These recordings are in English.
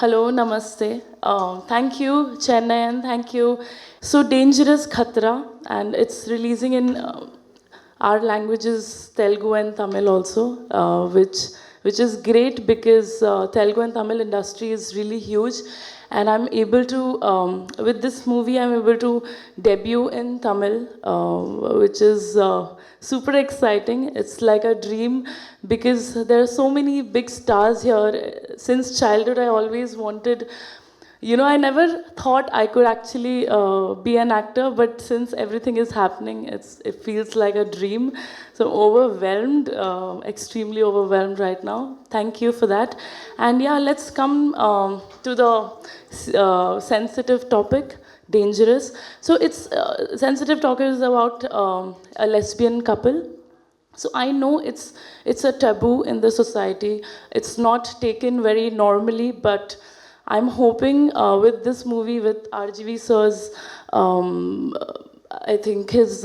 Hello, namaste. Thank you, Chennai, and thank you. So Dangerous Khatra, and it's releasing in our languages, Telugu and Tamil also, which is great because Telugu and Tamil industry is really huge, and I'm able to with this movie I'm able to debut in Tamil, which is super exciting. It's like a dream because there are so many big stars here. Since childhood I always wanted, I never thought I could actually be an actor, but since everything is happening, it feels like a dream. So overwhelmed, extremely overwhelmed right now. Thank you for that. And yeah, let's come to the sensitive topic, dangerous. So it's sensitive topic is about a lesbian couple. So I know it's a taboo in the society. It's not taken very normally, but I'm hoping with this movie, with RGV sir's, I think his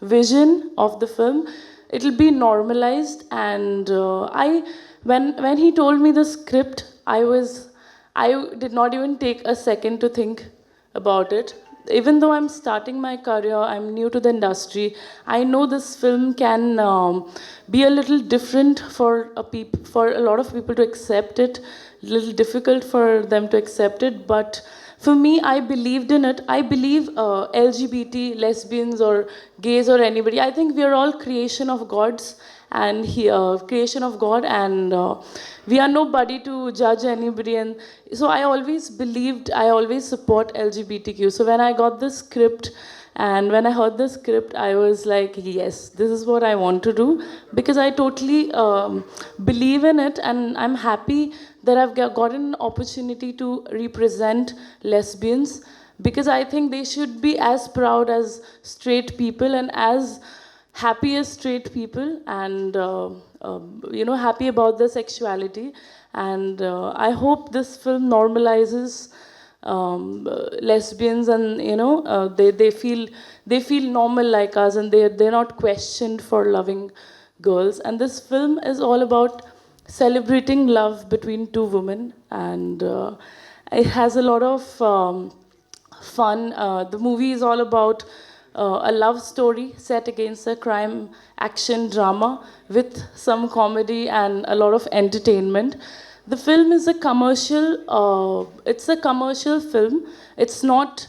vision of the film, it'll be normalized. And when he told me the script, I did not even take a second to think about it. Even though I'm starting my career, I'm new to the industry. I know this film can be a little different for for a lot of people to accept it. A little difficult for them to accept it, but for me, I believed in it. I believe LGBT, lesbians, or gays, or anybody. I think we are all creation of God's and creation of God, and we are nobody to judge anybody. And so I always believed, I always support LGBTQ. So when I got the script, and when I heard the script, I was like, yes, this is what I want to do because I totally believe in it, and I'm happy that I've gotten an opportunity to represent lesbians because I think they should be as proud as straight people and as happy as straight people, and happy about their sexuality. And I hope this film normalizes lesbians, and they feel normal like us, and they're not questioned for loving girls. And this film is all about celebrating love between two women, and it has a lot of fun. The movie is all about a love story set against a crime action drama with some comedy and a lot of entertainment. The film is a commercial. It's a commercial film. It's not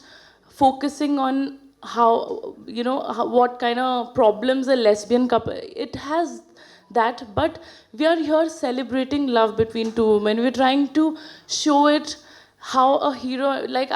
focusing on what kind of problems a lesbian couple. It has that, but we are here celebrating love between two women. We're trying to show it how a hero, like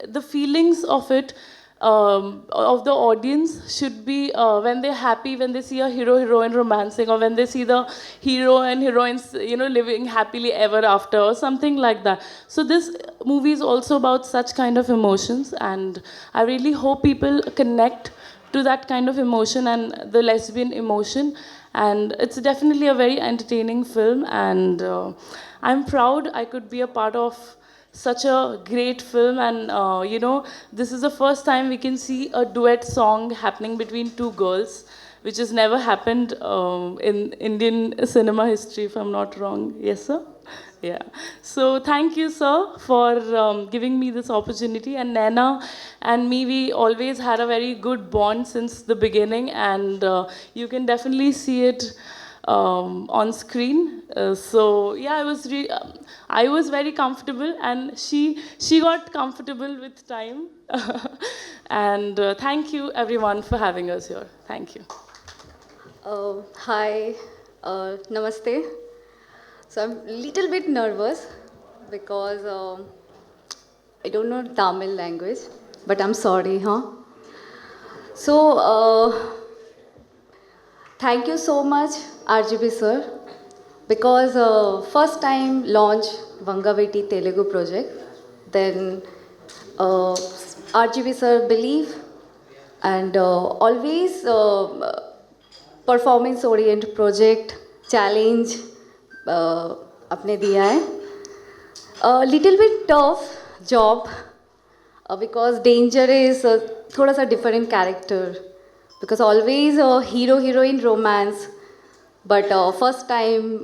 the feelings of it, of the audience should be when they're happy, when they see a hero heroine romancing, or when they see the hero and heroines living happily ever after, or something like that. So this movie is also about such kind of emotions, and I really hope people connect to that kind of emotion and the lesbian emotion. And it's definitely a very entertaining film, and I'm proud I could be a part of such a great film. And this is the first time we can see a duet song happening between two girls, which has never happened in Indian cinema history, if I'm not wrong. Yes, sir? Yeah. So thank you, sir, for giving me this opportunity. And Naina and me, we always had a very good bond since the beginning, and you can definitely see it on screen. So yeah, I was very comfortable, and she got comfortable with time. And thank you everyone for having us here. Thank you. Hi, namaste. So I'm a little bit nervous because I don't know Tamil language, but I'm sorry, huh? So thank you so much, RGB sir, because first time launch Vangaveti Telugu project, then RGB sir believe and always performance Orient project challenge अपने दिया है little bit tough job because danger is थोड़ा सा different character because always hero heroine romance but first time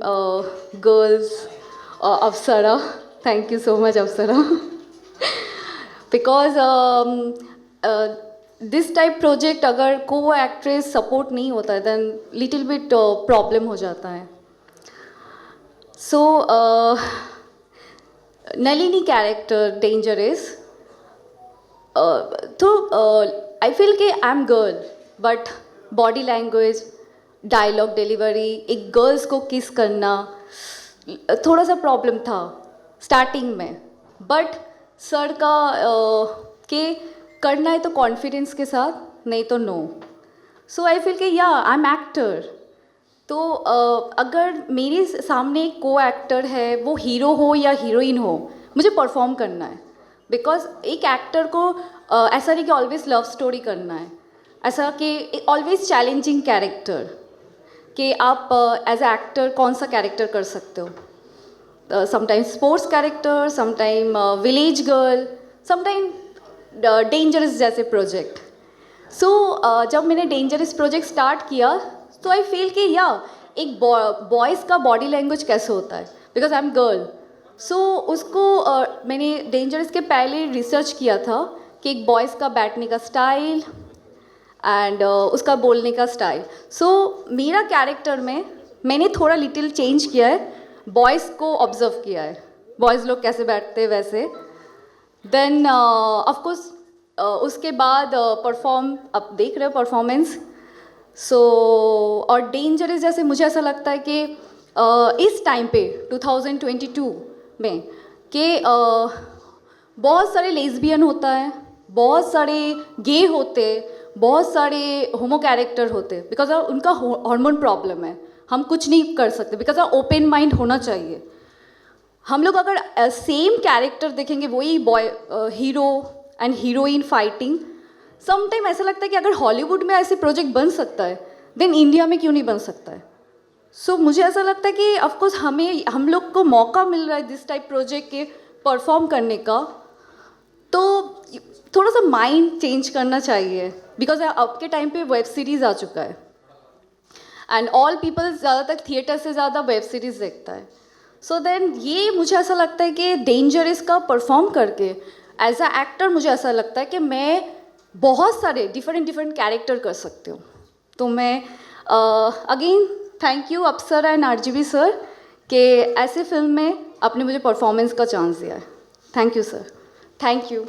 girls Apsara thank you so much Apsara because this type project अगर को actress support नहीं होता है देन लिटिल बिट प्रॉब्लम हो जाता है. So Nalini character danger is तो I feel कि I am girl but body language dialogue delivery एक गर्ल्स को किस करना थोड़ा सा प्रॉब्लम था स्टार्टिंग में बट सर का कि करना है तो कॉन्फिडेंस के साथ नहीं तो नो. सो आई फील कि या आई एम एक्टर. तो अगर मेरे सामने एक को एक्टर है वो हीरो हो या हीरोइन हो मुझे परफॉर्म करना है बिकॉज एक एक्टर को ऐसा नहीं कि ऑलवेज लव स्टोरी करना है. ऐसा कि ऑलवेज चैलेंजिंग कैरेक्टर कि आप एज ए एक्टर कौन सा कैरेक्टर कर सकते हो. Sometime sports character, sometime village girl, sometime dangerous जैसे प्रोजेक्ट. सो जब मैंने डेंजरस प्रोजेक्ट स्टार्ट किया तो आई फील कि या एक बॉयज़ का बॉडी लैंग्वेज कैसे होता है बिकॉज आई एम गर्ल. सो उसको मैंने डेंजरस के पहले रिसर्च किया था कि एक बॉयज़ का बैठने का स्टाइल एंड उसका बोलने का स्टाइल. सो मेरा कैरेक्टर में मैंने थोड़ा लिटिल चेंज किया है. बॉयज़ को ऑब्जर्व किया है, बॉयज़ लोग कैसे बैठते हैं वैसे. देन ऑफकोर्स उसके बाद परफॉर्म अब देख रहे हो परफॉर्मेंस. सो और डेंजरस जैसे मुझे ऐसा लगता है कि इस टाइम पे 2022 में कि बहुत सारे लेस्बियन होता है, बहुत सारे गे होते, बहुत सारे होमो कैरेक्टर होते बिकॉज उनका हार्मोन प्रॉब्लम है. हम कुछ नहीं कर सकते बिकॉज ओपन माइंड होना चाहिए. हम लोग अगर सेम कैरेक्टर देखेंगे वही boy hero and heroine fighting sometime ऐसा लगता है कि अगर हॉलीवुड में ऐसे प्रोजेक्ट बन सकता है देन इंडिया में क्यों नहीं बन सकता है. सो मुझे ऐसा लगता है कि ऑफकोर्स हम लोग को मौका मिल रहा है दिस टाइप प्रोजेक्ट के परफॉर्म करने का तो थोड़ा सा माइंड चेंज करना चाहिए बिकॉज अब के टाइम पे वेब सीरीज़ आ चुका है एंड ऑल पीपल ज़्यादातर थिएटर से ज़्यादा वेब सीरीज़ देखता है. सो देन ये मुझे ऐसा लगता है कि डेंजरस का परफॉर्म करके एज अ एक्टर मुझे ऐसा लगता है कि मैं बहुत सारे डिफरेंट कैरेक्टर कर सकती हूँ. तो मैं again thank you Apsara and RGB sir कि ऐसे फिल्म में आपने मुझे परफॉर्मेंस का चांस दिया है. Thank you sir. Thank you.